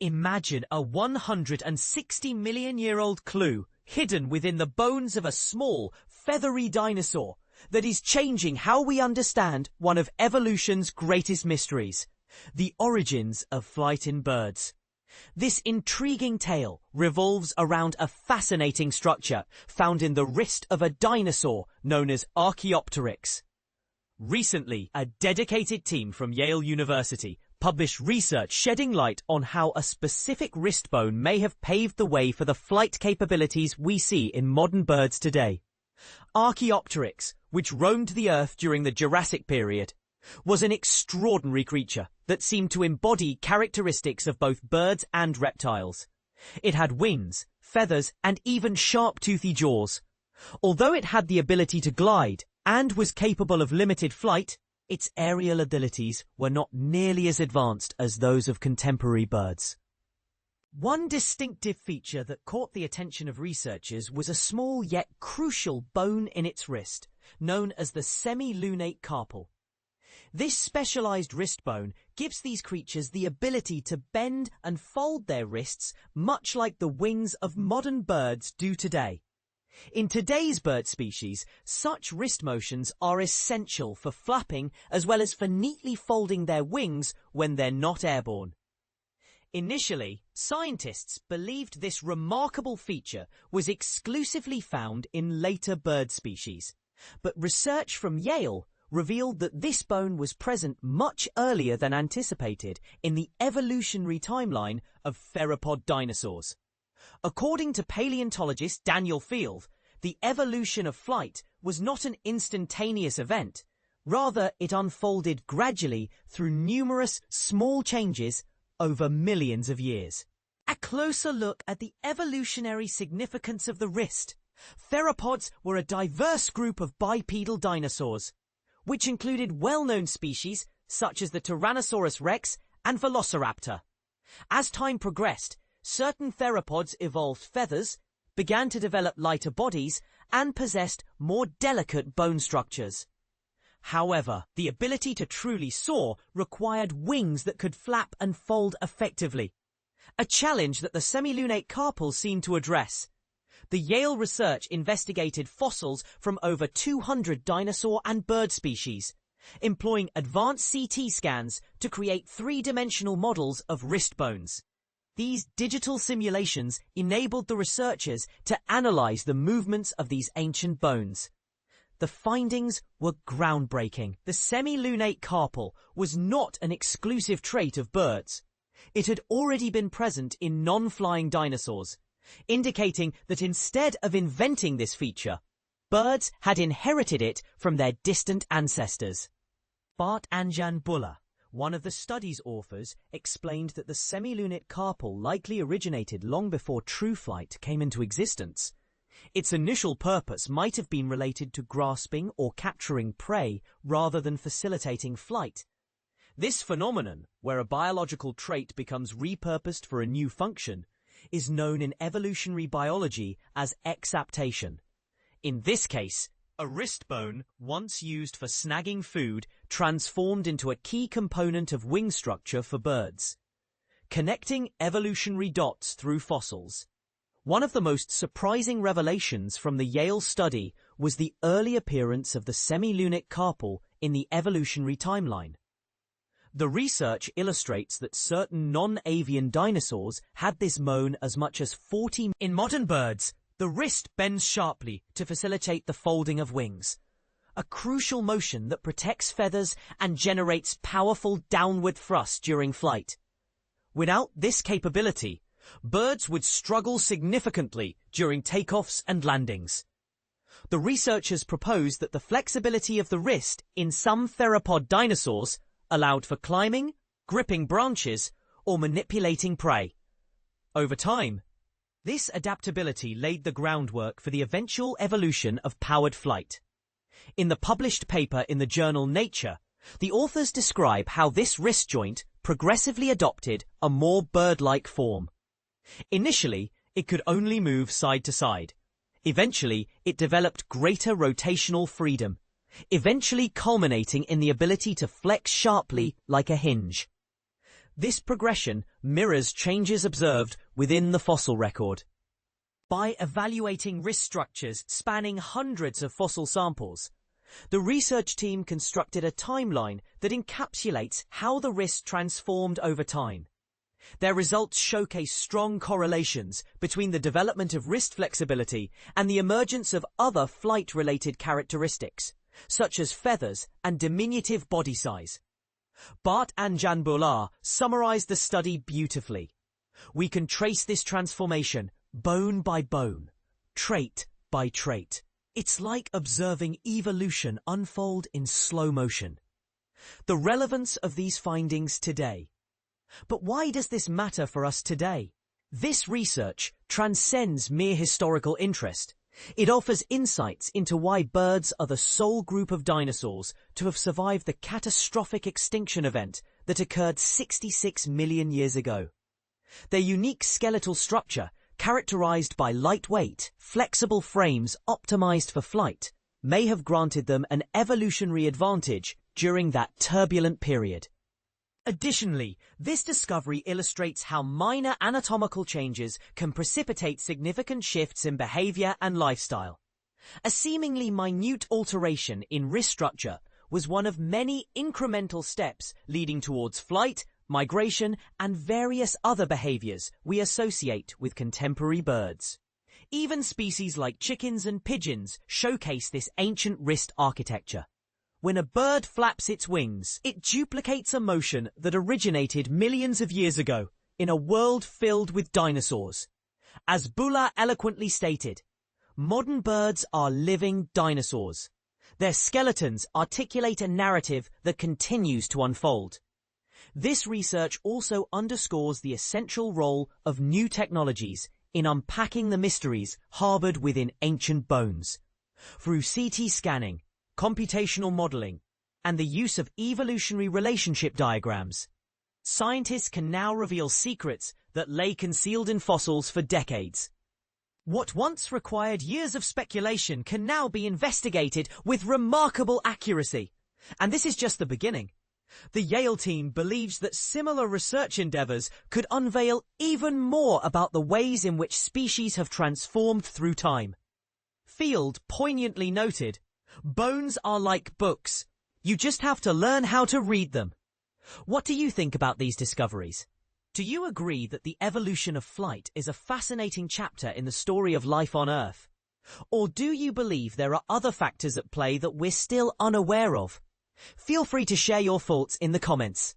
Imagine a 160-million-year-old clue hidden within the bones of a small, feathery dinosaur that is changing how we understand one of evolution's greatest mysteries, the origins of flight in birds. This intriguing tale revolves around a fascinating structure found in the wrist of a dinosaur known as Archaeopteryx. Recently, a dedicated team from Yale University published research shedding light on how a specific wrist bone may have paved the way for the flight capabilities we see in modern birds today. Archaeopteryx, which roamed the Earth during the Jurassic period, was an extraordinary creature that seemed to embody characteristics of both birds and reptiles. It had wings, feathers, and even sharp-toothy jaws. Although it had the ability to glide and was capable of limited flight, its aerial abilities were not nearly as advanced as those of contemporary birds. One distinctive feature that caught the attention of researchers was a small yet crucial bone in its wrist, known as the semilunate carpal. This specialized wrist bone gives these creatures the ability to bend and fold their wrists much like the wings of modern birds do today. In today's bird species, such wrist motions are essential for flapping as well as for neatly folding their wings when they're not airborne. Initially, scientists believed this remarkable feature was exclusively found in later bird species, but research from Yale revealed that this bone was present much earlier than anticipated in the evolutionary timeline of theropod dinosaurs. According to paleontologist Daniel Field, the evolution of flight was not an instantaneous event. Rather, it unfolded gradually through numerous small changes over millions of years. A closer look at the evolutionary significance of the wrist. Theropods were a diverse group of bipedal dinosaurs, which included well-known species such as the Tyrannosaurus rex and Velociraptor. As time progressed, certain theropods evolved feathers, began to develop lighter bodies, and possessed more delicate bone structures. However, the ability to truly soar required wings that could flap and fold effectively, a challenge that the semilunate carpal seemed to address. The Yale research investigated fossils from over 200 dinosaur and bird species, employing advanced CT scans to create three-dimensional models of wrist bones. These digital simulations enabled the researchers to analyze the movements of these ancient bones. The findings were groundbreaking. The semilunate carpal was not an exclusive trait of birds. It had already been present in non-flying dinosaurs, indicating that instead of inventing this feature, birds had inherited it from their distant ancestors. Bart Anjan Buller, one of the study's authors, explained that the semilunate carpal likely originated long before true flight came into existence. Its initial purpose might have been related to grasping or capturing prey rather than facilitating flight. This phenomenon, where a biological trait becomes repurposed for a new function, is known in evolutionary biology as exaptation. In this case, a wrist bone, once used for snagging food, transformed into a key component of wing structure for birds. Connecting evolutionary dots through fossils. One of the most surprising revelations from the Yale study was the early appearance of the semilunate carpal in the evolutionary timeline. The research illustrates that certain non-avian dinosaurs had this bone as much as 40. In modern birds, the wrist bends sharply to facilitate the folding of wings, a crucial motion that protects feathers and generates powerful downward thrust during flight. Without this capability, birds would struggle significantly during takeoffs and landings. The researchers proposed that the flexibility of the wrist in some theropod dinosaurs allowed for climbing, gripping branches, or manipulating prey. Over time, this adaptability laid the groundwork for the eventual evolution of powered flight. In the published paper in the journal Nature, the authors describe how this wrist joint progressively adopted a more bird-like form. Initially, it could only move side to side. Eventually, it developed greater rotational freedom, eventually culminating in the ability to flex sharply like a hinge. This progression mirrors changes observed within the fossil record. By evaluating wrist structures spanning hundreds of fossil samples, the research team constructed a timeline that encapsulates how the wrist transformed over time. Their results showcase strong correlations between the development of wrist flexibility and the emergence of other flight-related characteristics, such as feathers and diminutive body size. Bart and Jan Boulard summarized the study beautifully. We can trace this transformation bone by bone, trait by trait. It's like observing evolution unfold in slow motion. The relevance of these findings today. But why does this matter for us today? This research transcends mere historical interest. It offers insights into why birds are the sole group of dinosaurs to have survived the catastrophic extinction event that occurred 66 million years ago. Their unique skeletal structure, characterized by lightweight, flexible frames optimized for flight, may have granted them an evolutionary advantage during that turbulent period. Additionally, this discovery illustrates how minor anatomical changes can precipitate significant shifts in behavior and lifestyle. A seemingly minute alteration in wrist structure was one of many incremental steps leading towards flight, migration, and various other behaviors we associate with contemporary birds. Even species like chickens and pigeons showcase this ancient wrist architecture. When a bird flaps its wings, it duplicates a motion that originated millions of years ago in a world filled with dinosaurs. As Boulard eloquently stated, modern birds are living dinosaurs. Their skeletons articulate a narrative that continues to unfold. This research also underscores the essential role of new technologies in unpacking the mysteries harbored within ancient bones. Through CT scanning, computational modeling, and the use of evolutionary relationship diagrams, scientists can now reveal secrets that lay concealed in fossils for decades. What once required years of speculation can now be investigated with remarkable accuracy. And this is just the beginning. The Yale team believes that similar research endeavors could unveil even more about the ways in which species have transformed through time. Field poignantly noted, "Bones are like books. You just have to learn how to read them." What do you think about these discoveries? Do you agree that the evolution of flight is a fascinating chapter in the story of life on Earth? Or do you believe there are other factors at play that we're still unaware of? Feel free to share your thoughts in the comments.